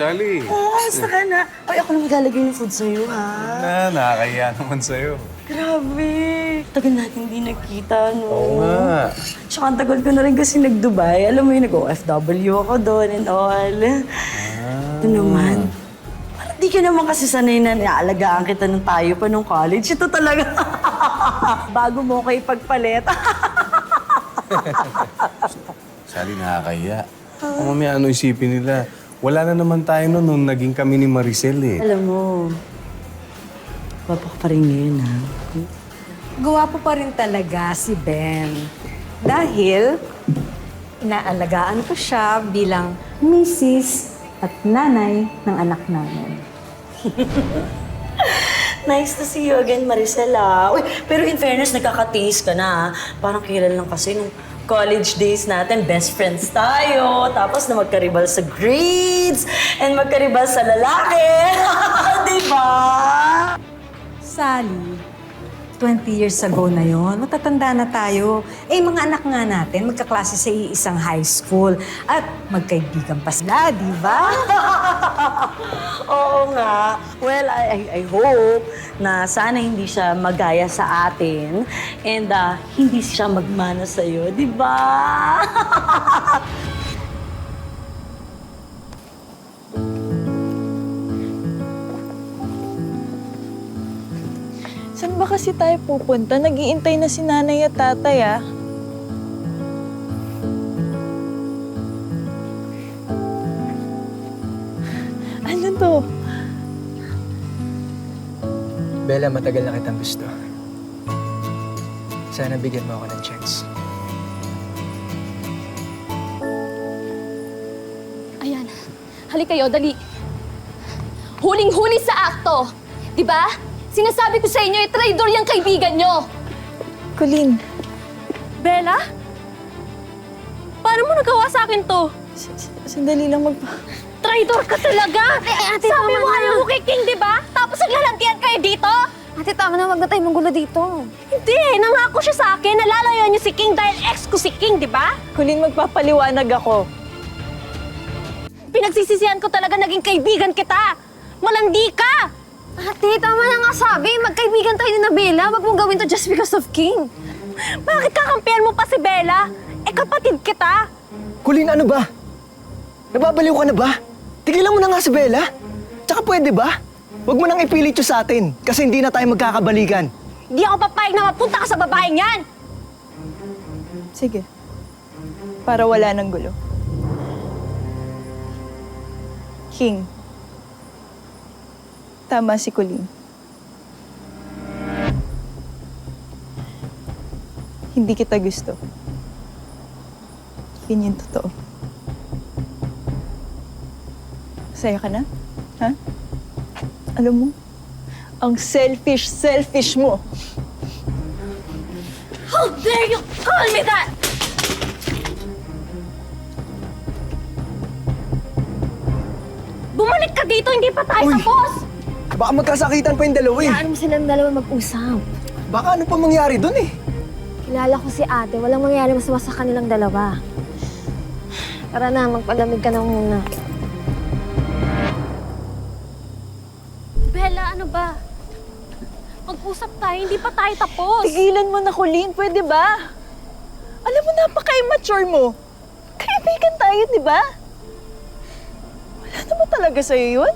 Sally. Basta ka na. Ay, ako na maglalagay ng food sa'yo, ha? Nakakaya naman sa'yo. Grabe. Tagal natin hindi nagkita, no? Oo nga. Tsaka ang tagal ko na rin kasi nag-Dubai. Alam mo yun, nag-OFW ako doon and all. Ito naman. Parang di ka naman kasi sanay na naalagaan kita nung tayo pa nung college. Ito talaga. Bago mo ko ipagpalit. Sally, nakakaya. Mamaya ano isipin nila? Wala na naman tayo noon nung naging kami ni Maricel eh. Alam mo, wapak pa rin ngayon, ha? Gwapo pa rin talaga si Ben. Dahil inaalagaan ko siya bilang misis at nanay ng anak namin. Nice to see you again, Maricela. Uy, pero in fairness, nagkakatiis ka na, ha? Parang kailan lang kasi nung college days natin, best friends tayo. Tapos na magkaribal sa grades and magkaribal sa lalaki. Di ba? Sally, 20 years ago na yon, matatanda na tayo. Eh, mga anak nga natin, magkaklase sa iisang high school. At magkaibigan pa sila, di ba? Oo nga. Well, I hope na sana hindi siya magaya sa atin and hindi siya magmana sa'yo, di ba? Saan ba kasi tayo pupunta? Nag-iintay na si nanay at tatay, ah. Ano to? Bella, matagal na kitang gusto. Sana bigyan mo ako ng chance. Ayan. Halika kayo, dali. Huling-huli sa akto. Di ba? Sinasabi ko sa inyo, traitor yung kaibigan nyo. Colleen, Bella? Paano mo nagawa sa akin to? sandali lang Traitor ka talaga! Ate, sabi mo ayaw mo kay King, di ba? Tapos naglalantian kayo dito? Ate, tama na, wag na tayo manggulo dito. Hindi, nangako siya sa akin na lalayo niyo si King dahil ex ko si King, di ba? Colleen, magpapaliwanag ako. Pinagsisisihan ko talaga naging kaibigan kita. Malandi ka! Ate, tama na nga sabi. Magkaibigan tayo ni na Bella. Wag mong gawin to just because of King. Bakit kakampihan mo pa si Bella? Eh, kapatid kita. Colleen, ano ba? Nababaliw ka na ba? Tigilan mo na nga si Bella. Tsaka pwede ba? Huwag mo nang ipilit yun sa atin kasi hindi na tayo magkakabalikan. Hindi ako papayag na mapunta ka sa babaeng yan! Sige. Para wala ng gulo. King. Tama si Colleen. Hindi kita gusto. Yun yung totoo. Masaya ka na? Ha? Alam mo, ang selfish mo. How dare you call me that? Bumalik ka dito, hindi pa tayo Uy! tapos! Baka magkasakitan pa yung dalawa eh. Ano mo silang dalawa mag-usap? Baka ano pa mangyari dun eh. Kilala ko si ate. Walang mangyari masama sa kanilang dalawa. Tara na, magpalamig ka na muna. Bella, ano ba? Mag-usap tayo, hindi pa tayo tapos. Tigilan mo na, Colleen. Pwede ba? Alam mo, napaka-immature mo. Kaibigan tayo, di ba? Wala naman talaga sa'yo yun?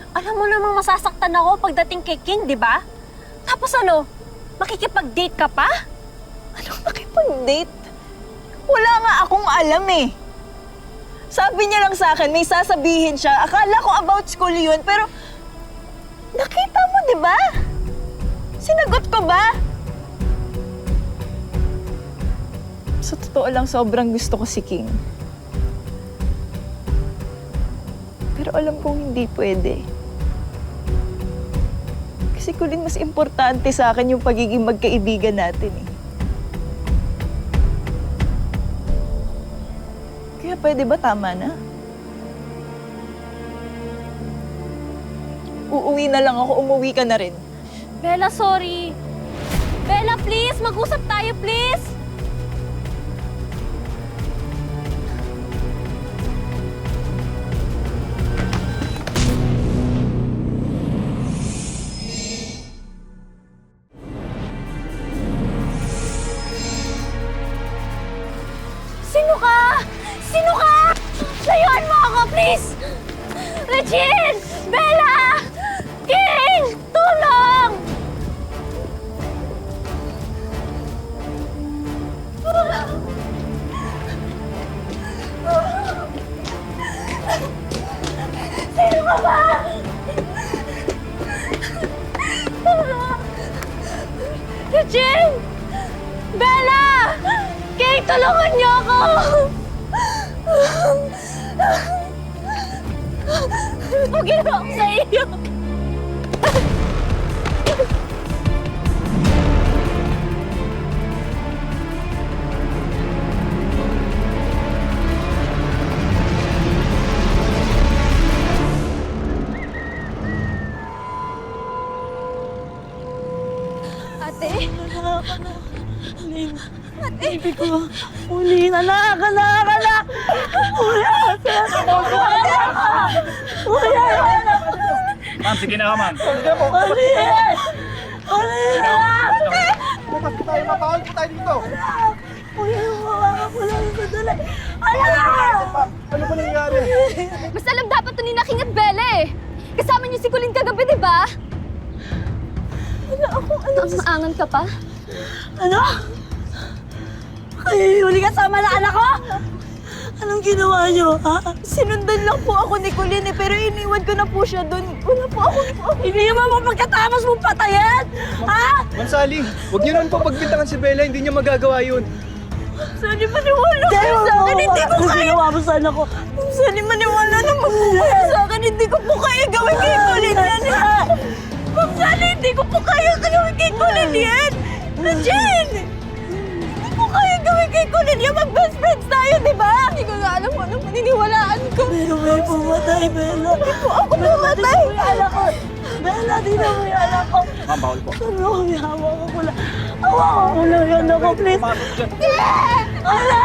Alam mo namang masasaktan ako pagdating kay King, di ba? Tapos ano, makikipag-date ka pa? Anong makipag-date? Wala nga akong alam eh. Sabi niya lang sa akin, may sasabihin siya. Akala ko about school yun, pero nakita mo, di ba? Sinagot ko ba? Sa totoo lang, sobrang gusto ko si King. Pero alam kong hindi pwede. Kasi Colleen, mas importante sa akin yung pagiging magkaibigan natin eh. Kaya pwede ba tama na? Uuwi na lang ako, umuwi ka na rin. Bella, sorry. Bella, please, mag-usap tayo, please. King! Bella! King! Tulong! Sino ka ba? Eugene! Bella! King, tulungan niyo ako! Ano ginawa ko sa iyo? Ate? Baby ko. Uli, anak! Ma'am, sige na ka, ma'am. Bukas po tayo, mapawal po tayo dito. Ano ba nangyari? Mas alam dapat to ni Naking at Bella eh. Kasama niyo si Colleen kagabi, di ba? Ang maangan ka pa? Ano? Ay, huli kasama na anak ko? Anong ginawa niyo, ha? Sinundan lang po ako ni Colleen eh, pero iniwan ko na po siya doon. Wala po ako. Hindi mo pagkatapos mong patayan, ha? Mansaling, huwag niyo naman po pagbintangan si Bella, hindi niya magagawa yun. Saan maniwala kayo sa akin? Hindi ko Ano kaya. ginawa mo sa anak ko? Saan maniwala na magmumula sa akin? Hindi ko po kaya gawin kay Colleen yan. Ma'am Sally, hindi ko po kaya gawin kay Colleen yan. Jen! Hindi ko kaya gawin kay Colleen yan. Mag-best friends tayo, di ba? Hindi ko na alam kung anong paniniwalaan ko. Pero may pumatay, Bella. Hindi po ako pumatay. Anak ko. Bella, di na mo yung anak ko. Ma'am, bawal po. Ano, hawakan ko lang. Hawakan ko lang yung anak ko, please. Ala!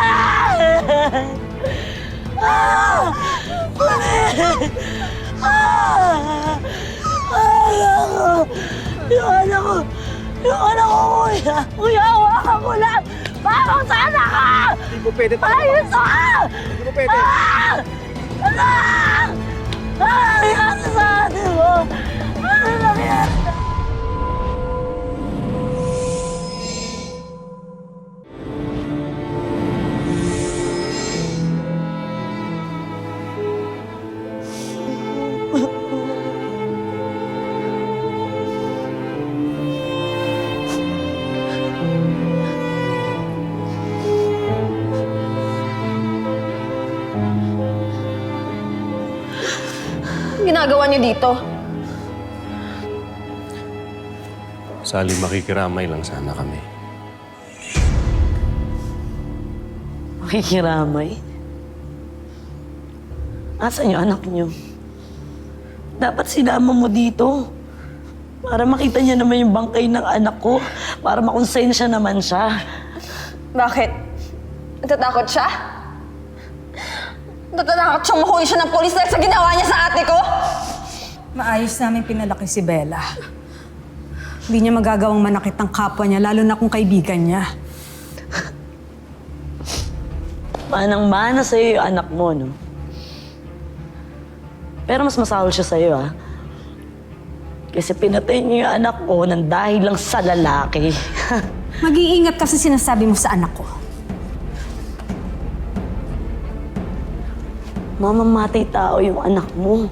Ah! Ah! Anak ko! Yung anak ko! Yung anak ko, kuya! Kuya, hawakan ko lang! Parang sa anak ko! Hindi po pwede tayo. Ayos ka! Hindi po pwede. Ah! Anak! Ah! Nangyari sa atin mo! Ano nangyari? Ginagawa niyo dito? Sally, makikiramay lang sana kami. Makikiramay? Asan yung anak niyo? Dapat sinama mo dito. Para makita niya naman yung bangkay ng anak ko. Para makonsensya naman siya. Bakit? Natatakot siya? Natatakot siyang mahuli siya ng polis dahil sa ginawa niya sa ate ko? Maayos namin pinalaki si Bella. Hindi niya magagawang manakit ang kapwa niya, lalo na kung kaibigan niya. Manang-mana sa'yo yung anak mo, no? Pero mas masahol siya sa'yo, ha? Kasi pinatay niyo yung anak ko nang dahil lang sa lalaki. Mag-iingat kasi sinasabi mo sa anak ko. Mamamatay tao yung anak mo.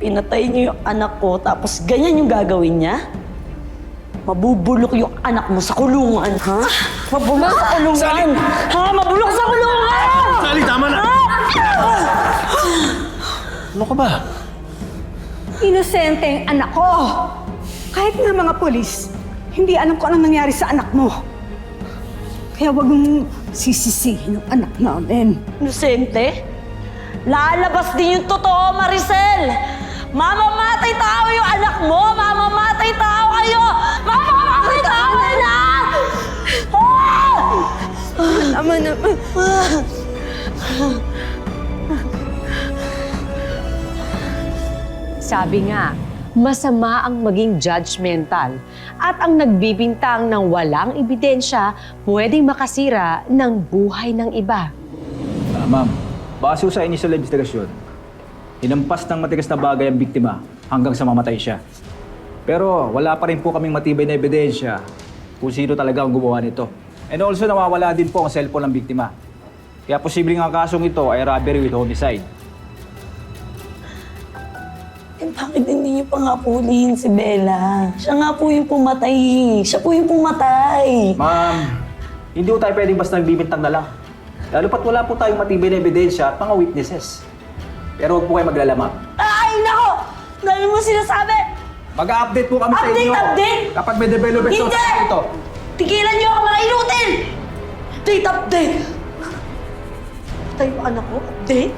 Pinatay niyo yung anak ko, tapos ganyan yung gagawin niya? Mabubulok yung anak mo sa kulungan, ha? Mabulok sa kulungan! Ha? Mabulok sa kulungan! Sally, tama na! Ano ka ba? Inosente ang anak ko! Kahit nga mga polis, hindi alam kung anong nangyari sa anak mo. Kaya wag mong sisisihin ang anak namin. Inosente? Lalabas din yung totoo, Maricel! Mamamatay tao yung anak mo! Mamamatay tao kayo! Mamamatay tao na! Tama naman. Sabi nga, masama ang maging judgmental at ang nagbibintang ng walang ebidensya pwedeng makasira ng buhay ng iba. Ma'am, base sa initial investigasyon, Hinampas ng matigas na bagay ang biktima hanggang sa mamatay siya. Pero wala pa rin po kaming matibay na ebidensya kung sino talaga ang gumawa nito. And also nawawala din po ang cellphone ng biktima. Kaya posibleng ang kasong ito ay robbery with homicide. Eh, bakit hindi niyo pa nga pulihin si Bella? Siya nga po yung pumatay. Siya po yung pumatay. Ma'am, hindi po tayo pwedeng basta nagbibintang na lang. Lalo pat wala po tayong matibay na ebidensya at mga witnesses. Pero huwag po kayo maglala, ma'am. Ay, nako! Dami mo sinasabi! Mag-update po kami sa Update, inyo. update! Kapag may development Hindi! sa ito. Tigilan niyo ako mga inutil! Update, update! Patay yung anak ko? Update?